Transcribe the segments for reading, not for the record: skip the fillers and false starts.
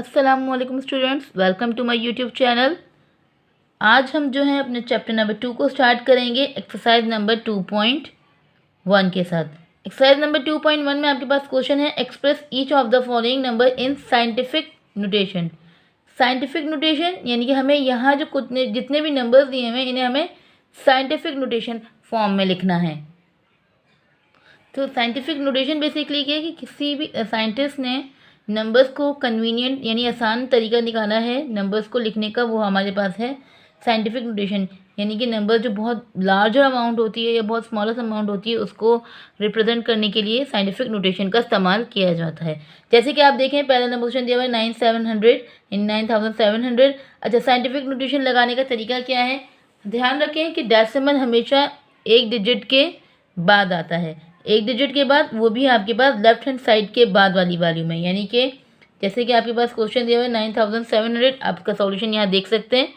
अस्सलामुअलैकुम students, welcome to my YouTube channel. आज हम जो है अपने चैप्टर नंबर 2 को स्टार्ट करेंगे एक्सरसाइज नंबर 2.1 के साथ। एक्सरसाइज नंबर 2.1 में आपके पास क्वेश्चन है, express each of the following number in scientific notation. Scientific notation यानी कि हमें यहाँ जो जितने भी नंबर्स दिए हुए हैं इन्हें हमें साइंटिफिक नोटेशन फॉर्म में लिखना है। तो साइंटिफिक नोटेशन बेसिकली क्या है कि किसी भी साइंटिस्ट ने नंबर्स को कन्वीनियंट यानी आसान तरीका निकाला है नंबर्स को लिखने का, वो हमारे पास है साइंटिफिक नोटेशन। यानी कि नंबर जो बहुत लार्जर अमाउंट होती है या बहुत स्मॉलेस्ट अमाउंट होती है उसको रिप्रेजेंट करने के लिए साइंटिफिक नोटेशन का इस्तेमाल किया जाता है। जैसे कि आप देखें पहला नंबर क्वेश्चन दिया हुआ है 9700 इन 9700। अच्छा, साइंटिफिक नोटेशन लगाने का तरीका क्या है? ध्यान रखें कि डेसिमल हमेशा एक डिजिट के बाद आता है, एक डिजिट के बाद, वो भी आपके पास लेफ्ट हैंड साइड के बाद वाली वैल्यू में। यानी कि जैसे कि आपके पास क्वेश्चन दिया हुआ है 9700, आपका सॉल्यूशन यहाँ देख सकते हैं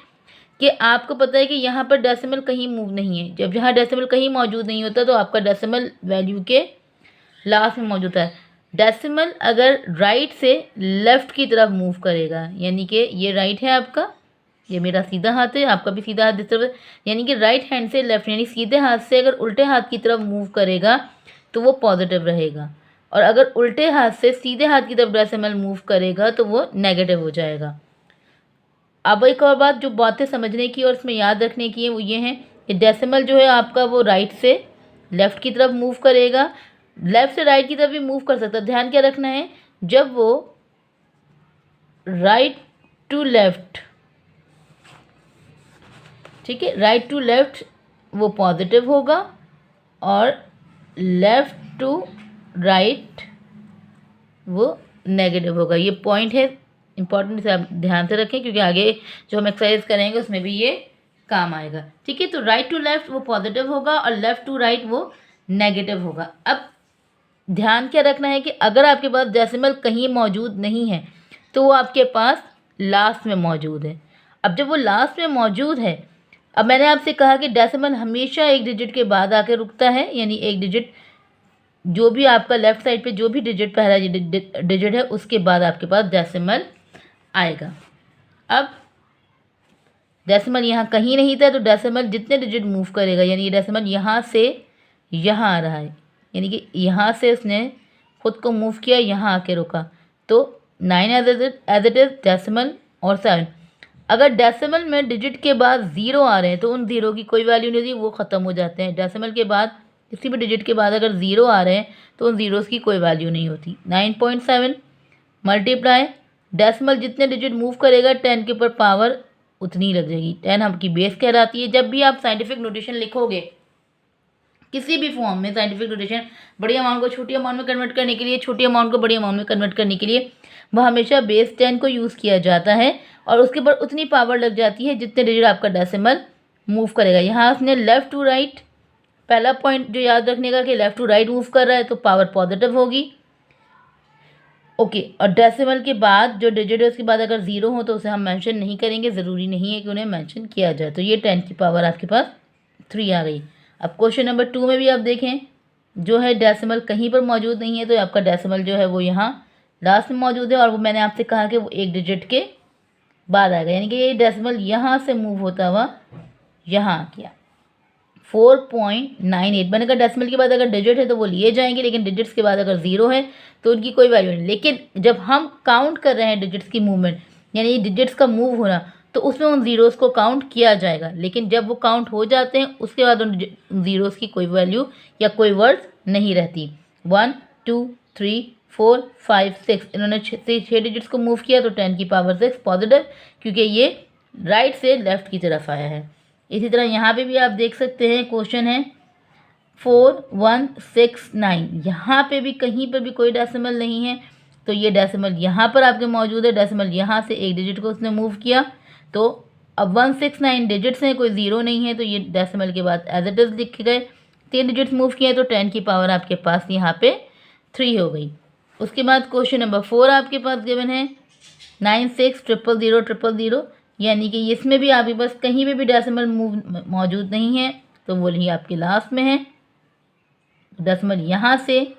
कि आपको पता है कि यहाँ पर डेसिमल कहीं मूव नहीं है। जब यहाँ डेसिमल कहीं मौजूद नहीं होता तो आपका डेसिमल वैल्यू के लास्ट में मौजूद है। डेसिमल अगर राइट से लेफ़्ट की तरफ मूव करेगा, यानी कि ये राइट है आपका, ये मेरा सीधा हाथ है, आपका भी सीधा हाथ इस तरफ, यानी कि राइट हैंड से लेफ्ट यानी सीधे हाथ से अगर उल्टे हाथ की तरफ मूव करेगा तो वो पॉजिटिव रहेगा, और अगर उल्टे हाथ से सीधे हाथ की तरफ डेसिमल मूव करेगा तो वो नेगेटिव हो जाएगा। अब एक और बात जो बातें समझने की और इसमें याद रखने की है वो ये है कि डेसिमल जो है आपका वो राइट से लेफ़्ट की तरफ मूव करेगा, लेफ़्ट से राइट की तरफ भी मूव कर सकता है। ध्यान क्या रखना है, जब वो राइट टू लेफ़्ट, ठीक है, राइट टू लेफ़्ट वो पॉजिटिव होगा और लेफ़्ट टू राइट वो नेगेटिव होगा। ये पॉइंट है इंपॉर्टेंट, इसे आप ध्यान से रखें क्योंकि आगे जो हम एक्सरसाइज करेंगे उसमें भी ये काम आएगा। ठीक है, तो राइट टू लेफ़्ट वो पॉजिटिव होगा और लेफ़्ट टू राइट वो नेगेटिव होगा। अब ध्यान क्या रखना है कि अगर आपके पास डेसिमल कहीं मौजूद नहीं है तो वो आपके पास लास्ट में मौजूद है। अब जब वो लास्ट में मौजूद है, अब मैंने आपसे कहा कि डेसिमल हमेशा एक डिजिट के बाद आके रुकता है, यानी एक डिजिट जो भी आपका लेफ़्ट साइड पे जो भी डिजिट पहला डिजिट है उसके बाद आपके पास डेसिमल आएगा। अब डेसिमल यहाँ कहीं नहीं था तो डेसिमल जितने डिजिट मूव करेगा, यानी ये डेसिमल यहाँ से यहाँ आ रहा है, यानी कि यहाँ से उसने खुद को मूव किया, यहाँ आके रुका, तो 9 एज इट इज़ डेसिमल और 7। अगर डेसिमल में डिजिट के बाद 0 आ रहे हैं तो उन 0 की कोई वैल्यू नहीं होती, वो ख़त्म हो जाते हैं। डेसिमल के बाद किसी भी डिजिट के बाद अगर 0 आ रहे हैं तो उन ज़ीरोज़ की कोई वैल्यू नहीं होती। 9.7 मल्टीप्लाई डेसिमल जितने डिजिट मूव करेगा 10 के ऊपर पावर उतनी ही लग जाएगी। 10 आपकी बेस कहलाती है। जब भी आप साइंटिफिक नोटेशन लिखोगे किसी भी फॉर्म में, साइंटिफिक नोटेशन बड़ी अमाउंट को छोटी अमाउंट में कन्वर्ट करने के लिए, छोटी अमाउंट को बड़ी अमाउंट में कन्वर्ट करने के लिए वह हमेशा बेस 10 को यूज़ किया जाता है और उसके ऊपर उतनी पावर लग जाती है जितने डिजिट आपका डेसिमल मूव करेगा। यहाँ उसने लेफ़्ट टू राइट, पहला पॉइंट जो याद रखने का कि लेफ़्ट टू राइट मूव कर रहा है तो पावर पॉजिटिव होगी। ओके, और डेसिमल के बाद जो डिजिट है उसके बाद अगर 0 हो तो उसे हम मेंशन नहीं करेंगे, ज़रूरी नहीं है कि उन्हें मेंशन किया जाए। तो ये 10 की पावर आपके पास 3 आ गई। अब क्वेश्चन नंबर 2 में भी आप देखें जो है डेसिमल कहीं पर मौजूद नहीं है तो आपका डेसिमल जो है वो यहाँ लास्ट में मौजूद है और वो मैंने आपसे कहा कि वो एक डिजिट के बाद आएगा, यानी कि ये डेसिमल यहाँ से मूव होता हुआ यहाँ आ गया 4.98। मैंने कहा डेसिमल के बाद अगर डिजिट है तो वो लिए जाएंगे, लेकिन डिजिट्स के बाद अगर 0 है तो उनकी कोई वैल्यू नहीं। लेकिन जब हम काउंट कर रहे हैं डिजिट्स की मूवमेंट, यानी डिजिट्स का मूव होना, तो उसमें उन ज़ीरोज़ को काउंट किया जाएगा। लेकिन जब वो काउंट हो जाते हैं उसके बाद उन ज़ीरोज़ की कोई वैल्यू या कोई वर्ड नहीं रहती। 1 2 3 4 5 6 इन्होंने 6 डिजिट्स को मूव किया तो 10 की पावर 6 पॉजिटिव, क्योंकि ये राइट से लेफ़्ट की तरफ आया है। इसी तरह यहाँ पे भी आप देख सकते हैं क्वेश्चन है 4169, यहाँ पे भी कहीं पर भी कोई डेसिमल नहीं है तो ये डेसिमल यहाँ पर आपके मौजूद है। डेसिमल यहाँ से एक डिजिट को उसने मूव किया तो अब 169 डिजिट्स हैं, कोई 0 नहीं है तो ये डेसिमल के बाद एज इट इज़ लिखे गए। 3 डिजिट्स मूव किए तो 10 की पावर आपके पास यहाँ पे 3 हो गई। उसके बाद क्वेश्चन नंबर 4 आपके पास गिवन है 96000000, यानी कि इसमें भी आपके पास कहीं पे भी डेसिमल मूव मौजूद नहीं है तो वो ही आपके लास्ट में है। डेसिमल यहाँ से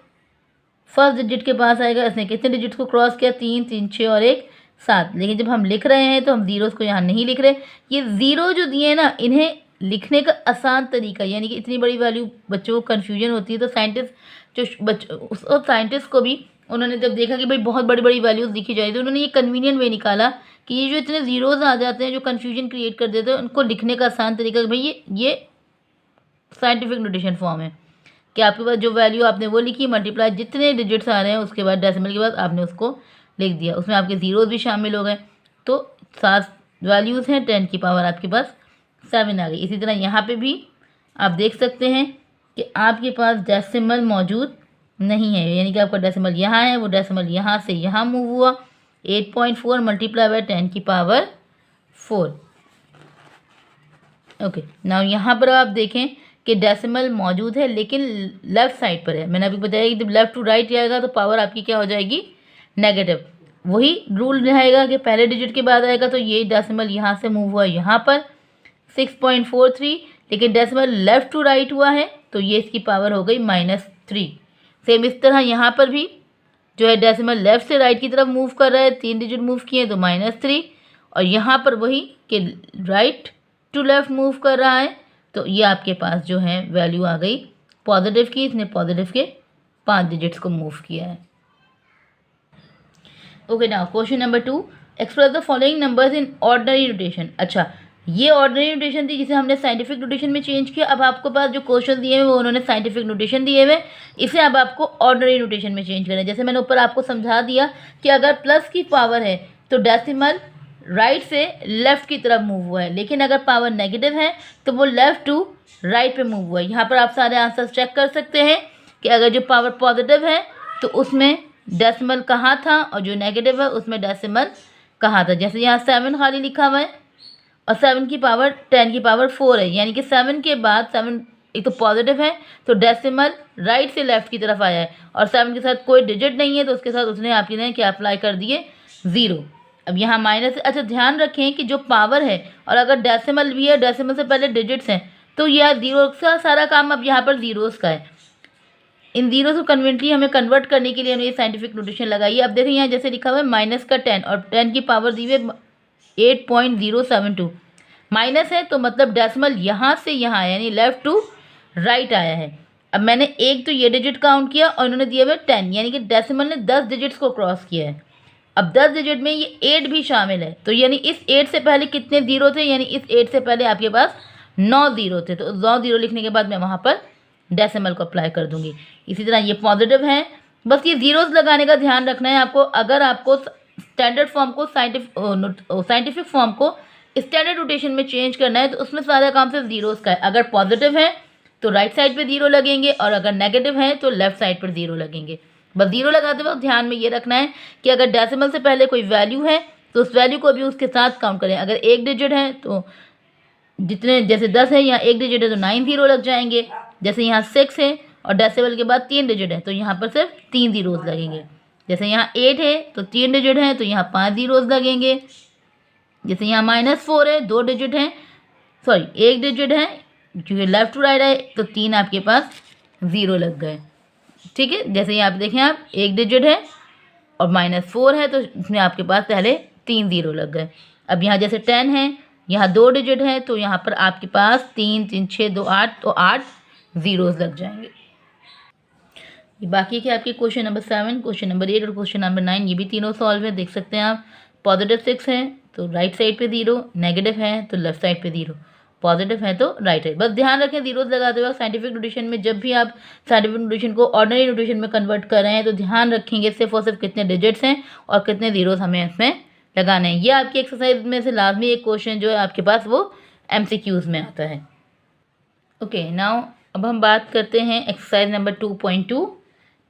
फर्स्ट डिजिट के पास आएगा। इसने कितने डिजिट को क्रॉस किया? 3 3 6 और 1 7। लेकिन जब हम लिख रहे हैं तो हम ज़ीरोज़ को यहाँ नहीं लिख रहे। ये ज़ीरो जो दिए हैं ना, इन्हें लिखने का आसान तरीका, यानी कि इतनी बड़ी वैल्यू बच्चों को कन्फ्यूजन होती है, तो साइंटिस्ट जो उस साइंटिस्ट को भी उन्होंने जब देखा कि भाई बहुत बड़ी बड़ी वैल्यूज़ लिखी जाए, तो उन्होंने ये कन्वीनियंट वे निकाला कि ये जो इतने ज़ीरोज़ आ जाते हैं जो कन्फ्यूजन क्रिएट कर देते हैं, उनको लिखने का आसान तरीका कि भाई ये साइंटिफिक नोटेशन फॉर्म है कि आपके पास जो वैल्यू आपने वो लिखी, मल्टीप्लाई जितने डिजिट्स आ रहे हैं उसके बाद डेसिमल के बाद आपने उसको लिख दिया। उसमें आपके ज़ीरोज़ भी शामिल हो गए, तो 7 वैल्यूज़ हैं, 10 की पावर आपके पास 7 आ गई। इसी तरह यहाँ पे भी आप देख सकते हैं कि आपके पास डेसिमल मौजूद नहीं है, यानी कि आपका डेसिमल यहाँ है, वो डेसिमल यहाँ से यहाँ मूव हुआ। 8.4 मल्टीप्लाई बाय 10 की पावर 4। ओके, नाउ यहाँ पर आप देखें कि डेसिमल मौजूद है लेकिन लेफ़्ट साइड पर है। मैंने अभी बताया कि जब लेफ़्ट टू राइट जाएगा तो पावर आपकी क्या हो जाएगी, नेगेटिव। वही रूल रहेगा कि पहले डिजिट के बाद आएगा, तो ये डेसिमल यहाँ से मूव हुआ यहाँ पर 6.43, लेकिन डेसिमल लेफ़्ट टू राइट हुआ है तो ये इसकी पावर हो गई -3। सेम इस तरह यहाँ पर भी जो है डेसिमल लेफ़्ट से राइट की तरफ मूव कर रहा है, 3 डिजिट मूव किए तो -3, और यहाँ पर वही कि राइट टू लेफ़्ट मूव कर रहा है, तो ये आपके पास जो है वैल्यू आ गई पॉजिटिव की। इसने पॉजिटिव के 5 डिजिट्स को मूव किया है। Okay, now question number 2, express the following numbers in ordinary notation. अच्छा, ये ऑर्डिनरी नोटेशन थी जिसे हमने साइंटिफिक नोटेशन में चेंज किया। अब आपके पास जो क्वेश्चन दिए हुए वो उन्होंने साइंटिफिक नोटेशन दिए हुए, इसे अब आपको ऑर्डिनरी नोटेशन में चेंज करना है। जैसे मैंने ऊपर आपको समझा दिया कि अगर प्लस की पावर है तो डेसिमल राइट से लेफ़्ट की तरफ मूव हुआ है, लेकिन अगर पावर नेगेटिव है तो वो लेफ़्ट टू राइट पे मूव हुआ है। यहाँ पर आप सारे आंसर्स चेक कर सकते हैं कि अगर जो पावर पॉजिटिव है तो उसमें डेसिमल कहाँ था, और जो नेगेटिव है उसमें डेसिमल कहाँ था। जैसे यहाँ 7 खाली लिखा हुआ है और 7 की पावर 10 की पावर 4 है, यानी कि 7 के बाद 7 एक तो पॉजिटिव है तो डेसिमल राइट से लेफ़्ट की तरफ आया है, और 7 के साथ कोई डिजिट नहीं है तो उसके साथ उसने आपकी ने क्या अप्लाई कर दिए, 0। अब यहाँ माइनस। अच्छा, ध्यान रखें कि जो पावर है और अगर डेसिमल भी है, डेसिमल से पहले डिजिट्स हैं, तो यह ज़ीरो का सारा काम अब यहाँ पर ज़ीरोज़ का है। इन ज़ीरोज़ को कन्वेंटली हमें कन्वर्ट करने के लिए हमने ये साइंटिफिक नोटेशन लगाई है। अब देखें यहाँ जैसे लिखा हुआ है माइनस का 10 और 10 की पावर दी हुई 8.072। माइनस है तो मतलब डेसिमल यहाँ से यहाँ आया, यानी लेफ़्ट टू राइट आया है। अब मैंने एक तो ये डिजिट काउंट किया और उन्होंने दिया हुआ 10, यानी कि डेसिमल ने 10 डिजिट्स को क्रॉस किया है। अब 10 डिजिट में ये 8 भी शामिल है, तो यानी इस 8 से पहले कितने ज़ीरो थे, यानी इस 8 से पहले आपके पास 9 ज़ीरो थे, तो 9 ज़ीरो लिखने के बाद मैं वहाँ पर डेसिमल को अप्लाई कर दूंगी। इसी तरह ये पॉजिटिव है, बस ये ज़ीरोज़ लगाने का ध्यान रखना है आपको। अगर आपको स्टैंडर्ड फॉर्म को साइंटिफिक फॉर्म को स्टैंडर्ड नोटेशन में चेंज करना है तो उसमें सारा काम सिर्फ ज़ीरोज़ का है। अगर पॉजिटिव है तो राइट साइड पे ज़ीरो लगेंगे, और अगर नेगेटिव है तो लेफ़्ट साइड पर ज़ीरो लगेंगे। बस ज़ीरो लगाते वक्त ध्यान में ये रखना है कि अगर डेसिमल से पहले कोई वैल्यू है तो उस वैल्यू को भी उसके साथ काउंट करें। अगर एक डिजिट है तो जितने, जैसे 10 है, यहाँ एक डिजिट है तो 9 ज़ीरो लग जाएंगे। जैसे यहाँ 6 है और डेसिमल के बाद 3 डिजिट है तो यहाँ पर सिर्फ 3 ज़ीरोज़ लगेंगे। जैसे यहाँ 8 है तो 3 डिजिट है तो यहाँ 5 ज़ीरोज़ लगेंगे। जैसे यहाँ -4 है, 2 डिजिट हैं, सॉरी 1 डिजिट है, क्योंकि लेफ़्ट टू राइट है तो 3 आपके पास ज़ीरो लग गए। ठीक है, जैसे यहाँ पे देखें आप 1 डिजिट है और -4 है तो इसमें आपके पास पहले 3 ज़ीरो लग गए। अब यहाँ जैसे 10 है, यहाँ 2 डिजिट है तो यहाँ पर आपके पास 3 3 6 2 8, तो 8 ज़ीरोज़ लग जाएंगे। बाकी के आपके क्वेश्चन नंबर 7, क्वेश्चन नंबर 8 और क्वेश्चन नंबर 9 ये भी तीनों सॉल्व है, देख सकते हैं आप। पॉजिटिव 6 है तो राइट साइड पे 0, नेगेटिव है तो लेफ्ट साइड पे 0, पॉजिटिव है तो राइट साइड। बस ध्यान रखें ज़ीरोज़ लगाते हुए साइंटिफिक नोटेशन में, जब भी आप साइंटिफिक नोटेशन को ऑर्डिनरी नोटेशन में कन्वर्ट कर रहे हैं तो ध्यान रखेंगे सिर्फ और सिर्फ कितने डिजिट्स हैं और कितने ज़ीरोज़ हमें इसमें लगाने हैं। ये आपकी एक्सरसाइज में से लाजमी एक क्वेश्चन जो है आपके पास वो MCQs में आता है। ओके, नाउ अब हम बात करते हैं एक्सरसाइज नंबर 2.2।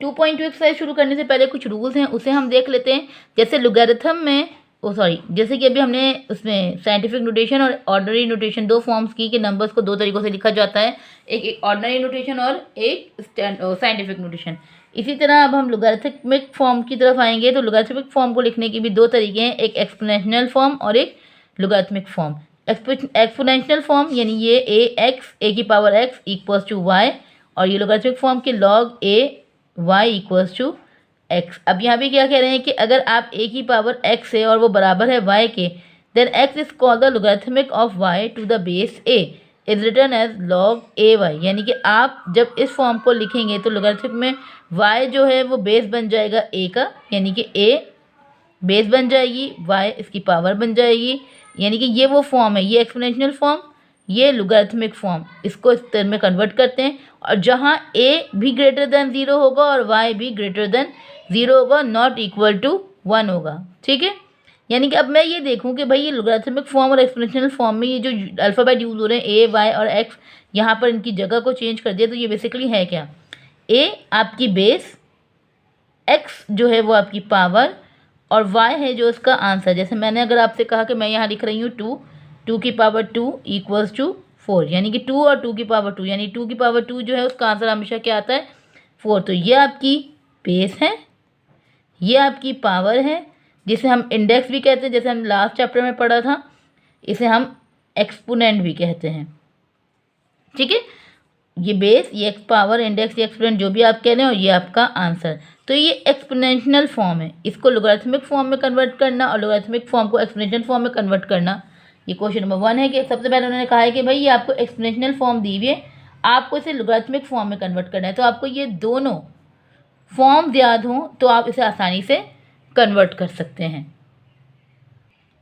2.2 एक्सरसाइज शुरू करने से पहले कुछ रूल्स हैं उसे हम देख लेते हैं। जैसे लोगैरिथम में जैसे कि अभी हमने उसमें साइंटिफिक नोटेशन और ऑर्डिनरी नोटेशन 2 फॉर्म्स की कि नंबर्स को 2 तरीक़ों से लिखा जाता है, एक ऑर्डिनरी नोटेशन और एक साइंटिफिक नोटेशन। इसी तरह अब हम लोगैरिथमिक फॉर्म की तरफ आएंगे तो लोगैरिथमिक फॉर्म को लिखने के भी 2 तरीके हैं, एक एक्सपोनेंशियल फॉर्म और एक लोगैरिथमिक फॉर्म। एक्सपोनेंशियल फॉर्म यानी ये a की power x equals to y, और ये लोगैरिथमिक फॉर्म के log a y equals to x. अब यहाँ पे क्या कह रहे हैं कि अगर आप a की पावर x है और वो बराबर है y के, then x is called the logarithmic of y to the base a is written as log a y। यानी कि आप जब इस फॉर्म को लिखेंगे तो लोगरिथमिक में y जो है वो बेस बन जाएगा a का, यानी कि a बेस बन जाएगी, y इसकी पावर बन जाएगी। यानी कि ये वो फॉर्म है, ये एक्सपोनेंशियल फॉर्म, ये लोगरिथमिक फॉर्म, इसको इस तरह में कन्वर्ट करते हैं। और जहाँ a भी ग्रेटर देन 0 होगा और y भी ग्रेटर देन 0 होगा, नॉट इक्वल टू 1 होगा। ठीक है, यानी कि अब मैं ये देखूं कि भाई ये लोगरिथमिक फॉर्म और एक्सपोनेंशियल फॉर्म में ये जो अल्फ़ाबेट यूज़ हो रहे हैं a y और x, यहाँ पर इनकी जगह को चेंज कर दिया, तो ये बेसिकली है क्या, a आपकी बेस, x जो है वो आपकी पावर और y है जो इसका आंसर। जैसे मैंने अगर आपसे कहा कि मैं यहाँ लिख रही हूँ 2 की पावर 2 इक्वल्स टू 4, यानी कि 2 और 2 की पावर 2, यानी 2 की पावर 2 जो है उसका आंसर हमेशा क्या आता है, 4। तो ये आपकी बेस है, ये आपकी पावर है, जिसे हम इंडेक्स भी कहते हैं, जैसे हम लास्ट चैप्टर में पढ़ा था, इसे हम एक्सपोनेंट भी कहते हैं। ठीक है, ये बेस, ये एक्स पावर, इंडेक्स, ये एक्सपोनेंट, जो भी आप कह रहे हो, ये आपका आंसर। तो ये एक्सपोनेंशियल फॉर्म है, इसको लोगरिथमिक फॉर्म में कन्वर्ट करना और लोगरिथमिक फॉर्म को एक्सपोनेंशियल फॉर्म में कन्वर्ट करना, ये क्वेश्चन नंबर 1 है। कि सबसे पहले उन्होंने कहा है कि भाई ये आपको एक्सपोनेंशियल फॉर्म दी हुई है, आपको इसे लोगरिथमिक फॉर्म में कन्वर्ट करना है। तो आपको ये दोनों फॉर्म याद हों तो आप इसे आसानी से कन्वर्ट कर सकते हैं।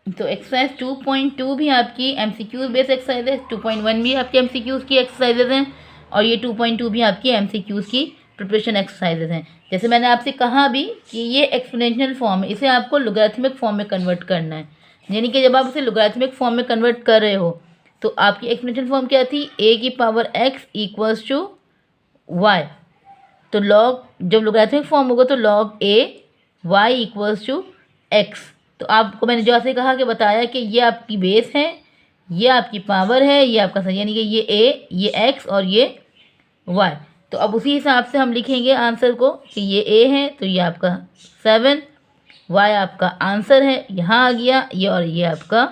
तो एक्सरसाइज 2.2 भी आपकी एमसीक्यूज बेस एक्सरसाइज है, 2.1 भी आपकी एमसीक्यूज की एक्सरसाइजेज हैं और ये 2.2 भी आपकी एमसीक्यूज की प्रिपरेशन एक्सरसाइजेज हैं। जैसे मैंने आपसे कहा भी कि ये एक्सपोनेंशियल फॉर्म है, इसे आपको लोगरिथमिक फॉर्म में कन्वर्ट करना है। यानी कि जब आप इसे लोगरिथमिक फॉर्म में कन्वर्ट कर रहे हो तो आपकी एक्सपोनेंशियल फॉर्म क्या थी, a की power x equals to y। तो लॉग, जब लोगरिथमिक फॉर्म होगा तो log a y equals to x। तो आपको मैंने जो आपसे कहा कि बताया कि ये आपकी बेस है, ये आपकी पावर है, ये आपका सही, यानी कि ये a, ये x और ये y। तो अब उसी हिसाब से हम लिखेंगे आंसर को कि ये a है तो ये आपका 7, y आपका आंसर है, यहाँ आ गया ये, और ये आपका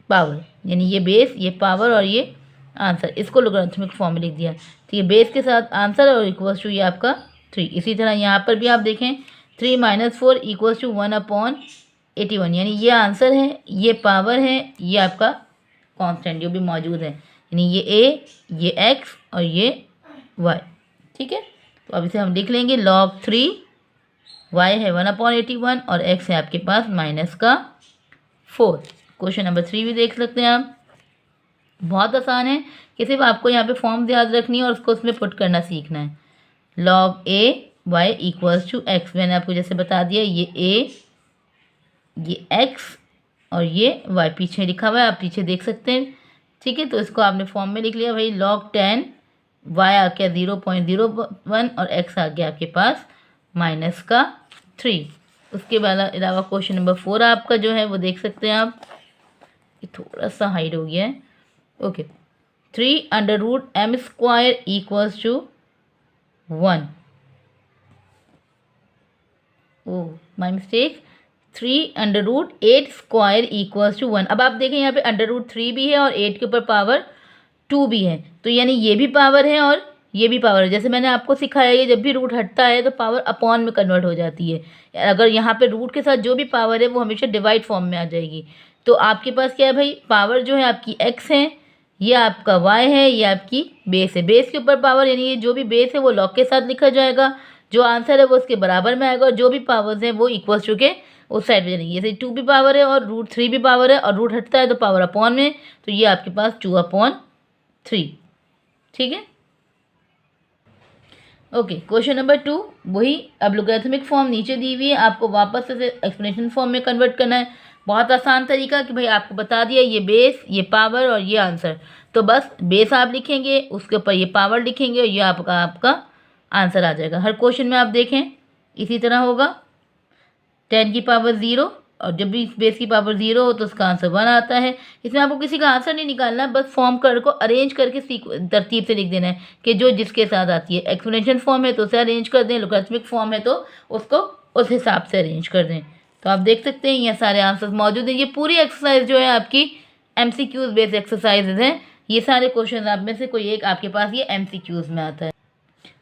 पावर, यानी ये बेस, ये पावर और ये आंसर, इसको लोगरिथमिक फॉर्म में लिख दिया। तो ये बेस के साथ आंसर और इक्वल्स टू ये आपका 3। इसी तरह यहाँ पर भी आप देखें 3 - 4 इक्वल्स टू 1/81, यानी ये आंसर है, ये पावर है, ये आपका कांस्टेंट जो भी मौजूद है, यानी ये a, ये x और ये y। ठीक है, तो अब इसे हम लिख लेंगे log 3, y है 1/81 और x है आपके पास -4। क्वेश्चन नंबर 3 भी देख सकते हैं आप, बहुत आसान है कि सिर्फ आपको यहाँ पे फॉर्म याद रखनी है और उसको उसमें पुट करना सीखना है। log a y equals to x, मैंने आपको जैसे बता दिया, ये a, ये x और ये y पीछे लिखा हुआ है, आप पीछे देख सकते हैं। ठीक है, तो इसको आपने फॉर्म में लिख लिया भाई, log 10 y आ गया 0.01 और x आ गया आपके पास -3। उसके बाद अलावा क्वेश्चन नंबर 4 आपका जो है वो देख सकते हैं आप, ये थोड़ा सा हाइड हो गया है। Okay, 3√m² equals to 1। Oh my mistake, 3√8² equals to 1। अब आप देखें यहाँ पे √3 भी है और 8 के ऊपर पावर 2 भी है, तो यानी ये भी पावर है और ये भी पावर है। जैसे मैंने आपको सिखाया है, जब भी रूट हटता है तो पावर अपॉन में कन्वर्ट हो जाती है। अगर यहाँ पे रूट के साथ जो भी पावर है वो हमेशा डिवाइड फॉर्म में आ जाएगी। तो आपके पास क्या है भाई, पावर जो है आपकी x है, ये आपका y है, ये आपकी बेस है। बेस के ऊपर पावर, यानी ये जो भी बेस है वो लॉग के साथ लिखा जाएगा, जो आंसर है वो उसके बराबर में आएगा और जो भी पावर्स हैं वो इक्वल्स टू के उस साइड में जाएंगी। जैसे 2 भी पावर है और √3 भी पावर है और रूट हटता है तो पावर अपॉन में, तो ये आपके पास 2/3। ठीक है, ओके। क्वेश्चन नंबर 2 वही, अब लोगरिथमिक फॉर्म नीचे दी हुई है, आपको वापस से एक्सप्लेनेशन फॉर्म में कन्वर्ट करना है। बहुत आसान तरीका कि भाई आपको बता दिया, ये बेस, ये पावर और ये आंसर, तो बस बेस आप लिखेंगे, उसके ऊपर ये पावर लिखेंगे और ये आपका आंसर आ जाएगा। हर क्वेश्चन में आप देखें इसी तरह होगा, 10 की पावर 0 और जब भी बेस की पावर 0 हो तो उसका आंसर 1 आता है। इसमें आपको किसी का आंसर नहीं निकालना, बस फॉर्म को अरेंज करके तरतीब से लिख देना है कि जो जिसके साथ आती है। एक्सपोनेंशियल फॉर्म है तो उसे अरेंज कर दें, लोगरिथमिक फॉर्म है तो उसको उस हिसाब से अरेंज कर दें। तो आप देख सकते हैं ये सारे आंसर्स मौजूद हैं। ये पूरी एक्सरसाइज जो है आपकी MCQs बेस्ड एक्सरसाइजेज हैं। ये सारे क्वेश्चन आप में से कोई एक आपके पास ये MCQs में आता है।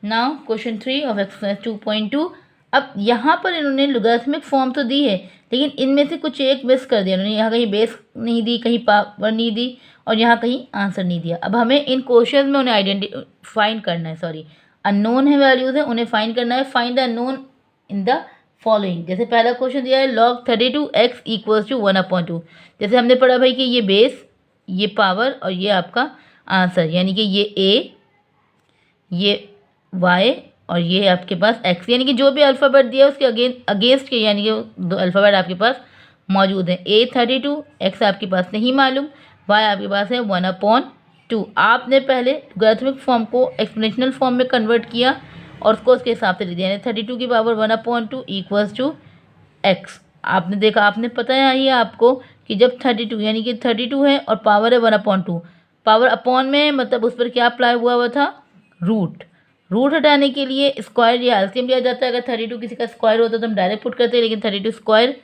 Now question 3 of exercise 2.2। अब यहाँ पर इन्होंने लॉगरिथमिक फॉर्म तो दी है, लेकिन इनमें से कुछ एक मिस कर दिया इन्होंने। यहाँ कहीं बेस नहीं दी, कहीं पावर नहीं दी, और यहाँ कहीं आंसर नहीं दिया। अब हमें इन क्वेश्चन में उन्हें फाइंड करना है, सॉरी अननोन है वैल्यूज है, उन्हें फाइंड करना है। Find the unknown in the following. जैसे पहला क्वेश्चन दिया है log 32x इक्वल्स टू 1/2। जैसे हमने पढ़ा भाई कि ये बेस, ये पावर और ये आपका आंसर, यानी कि ये a, ये y और ये आपके पास x, यानी कि जो भी अल्फ़ाबेट दिया है उसके अगेंस्ट के, यानी कि दो अल्फ़ाबेट आपके पास मौजूद हैं। a 32, x आपके पास नहीं मालूम, y आपके पास है 1/2। आपने पहले लॉगरिथमिक फॉर्म को एक्सपोनेंशियल फॉर्म में कन्वर्ट किया और उसको उसके हिसाब से लिख दिया, यानी 32 की पावर 1/2 इक्वल्स टू x। आपने देखा, आपने पता है ये आपको कि जब 32 यानी कि 32 है और पावर है 1/2, पावर अपॉन में मतलब उस पर क्या अप्लाई हुआ था, रूट। रूट हटाने के लिए स्क्वायर या एलसीएम लिया जाता है। अगर 32 किसी का स्क्वायर होता तो हम डायरेक्ट पुट करते हैं, लेकिन 32 स्क्वायर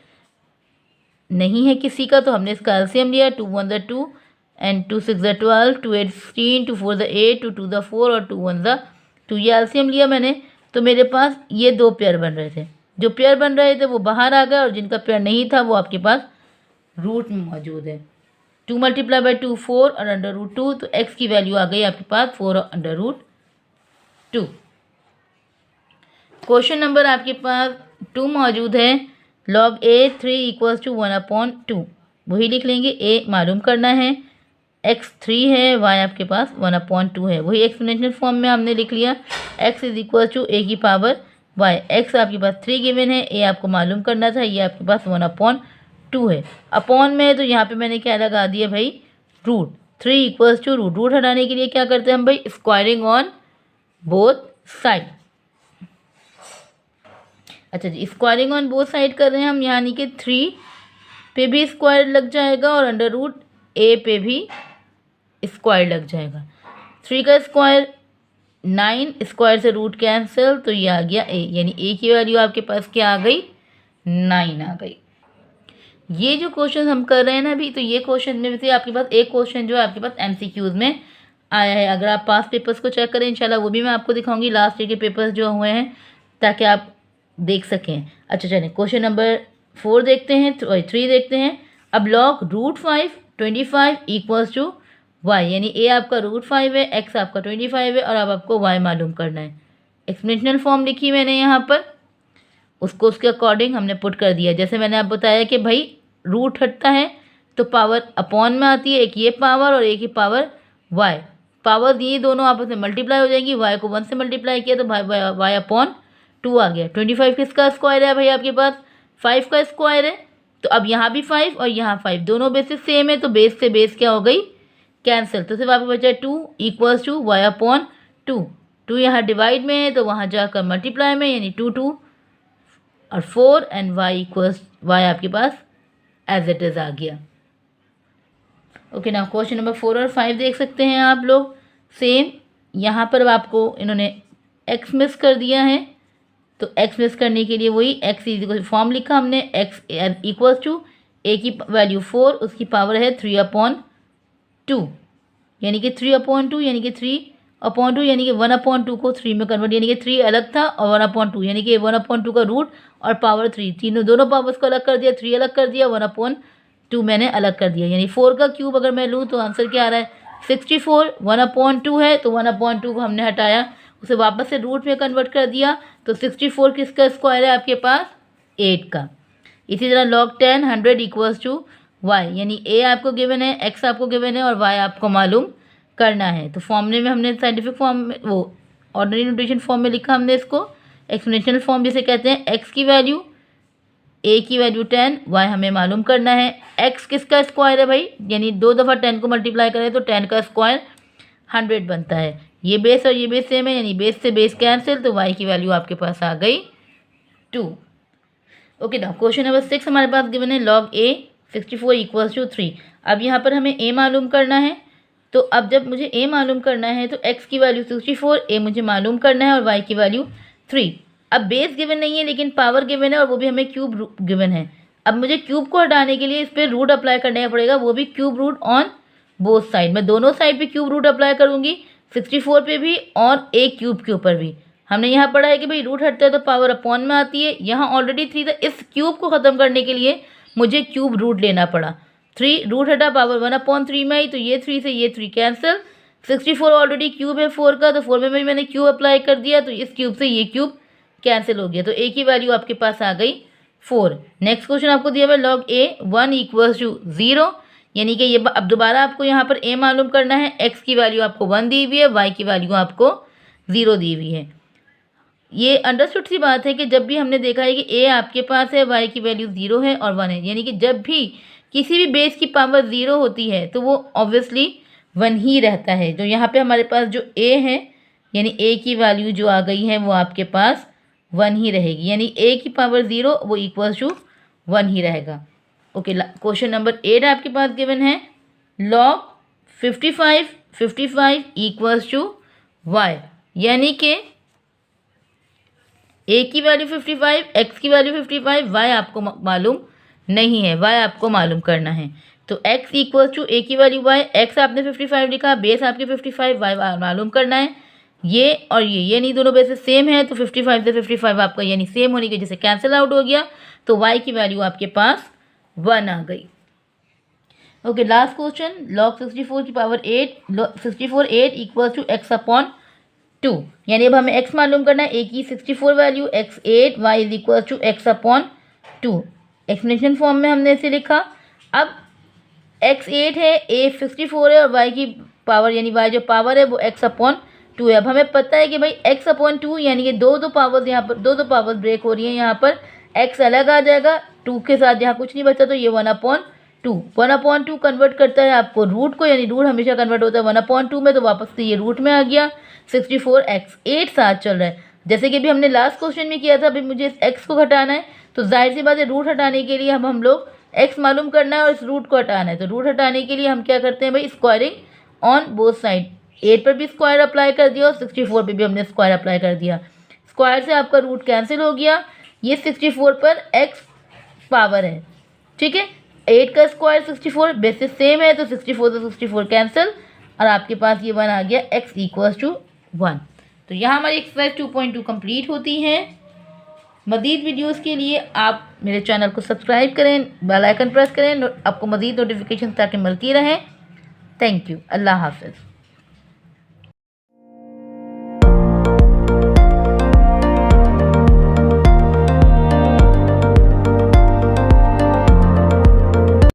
नहीं है किसी का, तो हमने इसका एलसीएम लिया। 2 1 ज़ा 2 एंड 2 6 ज़ा 12, 2 8 16, 2 4 ज़ा 8, 2 2 ज़ा 4 और 2 1 ज़ा 2। ये एलसीएम लिया मैंने, तो मेरे पास ये दो पेयर बन रहे थे। जो पेयर बन रहे थे वो बाहर आ गए, और जिनका पेयर नहीं था वो आपके पास रूट में मौजूद है। 2 × 2 4 और √2, तो x की वैल्यू आ गई आपके पास 4 और √2। क्वेश्चन नंबर आपके पास 2 मौजूद है। log a 3 इक्वल्स टू 1/2, वही लिख लेंगे। a मालूम करना है, x 3 है, y आपके पास 1/2 है, वही एक्सपोनेंशियल फॉर्म में हमने लिख लिया। x is equal to a की पावर y। x आपके पास 3 गिवन है, a आपको मालूम करना था, ये आपके पास 1/2 है। अपॉन में तो यहाँ पे मैंने क्या लगा दिया भाई, root. 3 equals to root. Root हटाने के लिए क्या करते हैं हम भाई, स्क्वायरिंग ऑन बोथ साइड। अच्छा जी, स्क्वायरिंग ऑन बोथ साइड कर रहे हैं हम, यानी कि 3 पे भी स्क्वायर लग जाएगा और √a पे भी स्क्वायर लग जाएगा। 3 का स्क्वायर 9, स्क्वायर से रूट कैंसिल, तो ये आ गया a, यानी a की वैल्यू आपके पास क्या आ गई, 9 आ गई। ये जो क्वेश्चन हम कर रहे हैं ना अभी, तो ये क्वेश्चन में से आपके पास एक क्वेश्चन जो है आपके पास MCQs में आया है। अगर आप पास पेपर्स को चेक करें, इंशाल्लाह वो भी मैं आपको दिखाऊंगी, लास्ट ईयर के पेपर्स जो हुए हैं, ताकि आप देख सकें। अच्छा चलें, क्वेश्चन नंबर 4 देखते हैं, 3 देखते हैं। अब log √5 25 इक्वल्स टू y, यानी a आपका √5 है, x आपका 25 है, और अब आपको y मालूम करना है। एक्सपोनेंशियल फॉर्म लिखी मैंने यहाँ पर, उसको उसके अकॉर्डिंग हमने पुट कर दिया। जैसे मैंने आप बताया कि भाई रूट हटता है तो पावर अपॉन में आती है, एक ये पावर और एक ही पावर y। पावर ये दोनों आपस में मल्टीप्लाई हो जाएंगी, y को 1 से मल्टीप्लाई किया तो y/2 आ गया। 25 किसका स्क्वायर है भाई आपके पास, 5 का स्क्वायर है। तो अब यहाँ भी 5 और यहाँ 5, दोनों बेसिस सेम है, तो बेस से बेस क्या हो गई, कैंसिल। तो सिर्फ आपको बचा 2 इक्वल्स टू y/2। 2 यहाँ डिवाइड में है तो वहाँ जाकर मल्टीप्लाई में, यानी 2 2 और 4 एंड y इक्वल्स y आपके पास एज इट इज़ आ गया। ओके ना, क्वेश्चन नंबर 4 और 5 देख सकते हैं आप लोग। सेम यहाँ पर आपको इन्होंने x मिस कर दिया है, तो x मिस करने के लिए वही x इक्वल फॉर्म लिखा हमने, x इक्वल्स टू a की वैल्यू 4, उसकी पावर है 3/2, यानी कि 3/2, यानी कि 3/2, यानी कि 1/2 को 3 में कन्वर्ट, यानी कि 3 अलग था और 1/2, यानी कि 1/2 का रूट और पावर 3, दोनों पावर्स को अलग कर दिया, 3 अलग कर दिया, 1/2 मैंने अलग कर दिया। यानी 4 का क्यूब अगर मैं लूँ तो आंसर क्या आ रहा है, 64। 1/2 है तो 1/2 को हमने हटाया, उसे वापस से रूट में कन्वर्ट कर दिया, तो 64 किसका स्क्वायर है आपके पास, 8 का। इसी तरह log 10 100 इक्वल्स टू y, यानी a आपको गिवन है, x आपको गिवन है और y आपको मालूम करना है। तो फॉर्मूले में हमने साइंटिफिक फॉर्म में, वो ऑर्डिनरी नोटेशन फॉर्म में लिखा हमने इसको, एक्सपोनेंशियल फॉर्म जिसे कहते हैं। x की वैल्यू, a की वैल्यू 10, y हमें मालूम करना है। x किसका स्क्वायर है भाई, यानी 2 दफ़ा 10 को मल्टीप्लाई करें तो 10 का स्क्वायर 100 बनता है। ये बेस और ये बेस सेम है, यानी बेस से बेस कैंसिल, तो y की वैल्यू आपके पास आ गई 2। ओके ना, क्वेश्चन नंबर 6 हमारे पास गिवन है log a 64 इक्वल्स टू 3। अब यहाँ पर हमें a मालूम करना है, तो अब जब मुझे a मालूम करना है तो x की वैल्यू 64, a मुझे मालूम करना है और y की वैल्यू 3। अब बेस गिवन नहीं है लेकिन पावर गिवन है, और वो भी हमें क्यूब गिवन है। अब मुझे क्यूब को हटाने के लिए इस पर रूट अप्लाई करना पड़ेगा, वो भी cube root on both side. मैं दोनों साइड पे क्यूब रूट अप्लाई करूँगी, 64 पे भी और ए क्यूब के ऊपर भी। हमने यहाँ पढ़ा है कि भाई रूट हटता है तो पावर अपॉन में आती है, यहाँ ऑलरेडी 3 था, इस क्यूब को ख़त्म करने के लिए मुझे क्यूब रूट लेना पड़ा। 3 रूट हटा, पावर 1/3 में आई, तो ये 3 से ये 3 कैंसिल। 64 ऑलरेडी क्यूब है 4 का, तो 4 में भी मैंने क्यूब अप्लाई कर दिया, तो इस क्यूब से ये क्यूब कैंसिल हो गया, तो ए की वैल्यू आपके पास आ गई 4। नेक्स्ट क्वेश्चन आपको दिया हुआ है log a 1 = 0, यानी कि ये अब दोबारा आपको यहाँ पर a मालूम करना है। x की वैल्यू आपको 1 दी हुई है, y की वैल्यू आपको 0 दी हुई है। ये अंडरस्टूड सी बात है कि जब भी हमने देखा है कि a आपके पास है, y की वैल्यू 0 है और 1 है, यानी कि जब भी किसी भी बेस की पावर 0 होती है तो वो ऑब्वियसली 1 ही रहता है। जो यहाँ पे हमारे पास जो a है, यानी a की वैल्यू जो आ गई है वो आपके पास 1 ही रहेगी, यानी a की पावर 0 वो = 1 ही रहेगा। ओके, क्वेश्चन नंबर 8 आपके पास गिवन है log 55 = y, यानी कि a की वैल्यू 55, x की वैल्यू 55, y आपको मालूम नहीं है, y आपको मालूम करना है। तो x = a की वैल्यू y, x आपने 55 लिखा, बेस आपके 55, y मालूम करना है। ये और ये नहीं दोनों बेस सेम है, तो 55 से 55 आपका यानी सेम होने की वजह से कैंसिल आउट हो गया, तो y की वैल्यू आपके पास 1 आ गई। ओके, लास्ट क्वेश्चन log 64 की पावर 8 = x/2, यानी अब हमें x मालूम करना है, a की 64 value x8, y = x/2। Explanation form में हमने इसे लिखा। अब x8 है, a 64 है और y की पावर यानी y जो पावर है वो x/2 है। अब हमें पता है कि भाई x/2 यानी कि दो पावर्स यहाँ पर दो पावर्स ब्रेक हो रही हैं, यहाँ पर x अलग आ जाएगा, 2 के साथ यहाँ कुछ नहीं बचा, तो ये 1/2 1/2 कन्वर्ट करता है आपको रूट को, यानी रूट हमेशा कन्वर्ट होता है 1/2 में, तो वापस से ये रूट में आ गया। 64 x8 साथ चल रहा है, जैसे कि अभी हमने लास्ट क्वेश्चन में किया था। अभी मुझे इस x को हटाना है, तो जाहिर सी बात है रूट हटाने के लिए हम लोग x मालूम करना है और इस रूट को हटाना है। तो रूट हटाने के लिए हम क्या करते हैं भाई, स्क्वायरिंग ऑन बोथ साइड। 8 पर भी स्क्वायर अप्लाई कर दिया और 64 पे भी हमने स्क्वायर अप्लाई कर दिया। स्क्वायर से आपका रूट कैंसिल हो गया, ये 64 पर x पावर है, ठीक है। 8 का स्क्वायर 64, बेसिस सेम है, तो 64 से 64 कैंसिल और आपके पास ये 1 आ गया, x = 1। तो यहाँ हमारी एक्सरसाइज 2.2 कंप्लीट होती है। मज़ीद वीडियोस के लिए आप मेरे चैनल को सब्सक्राइब करें, बेल आइकन प्रेस करें, आपको मज़ीद नोटिफिकेशन ताकि मिलती रहे। थैंक यू, अल्लाह हाफ़िज़।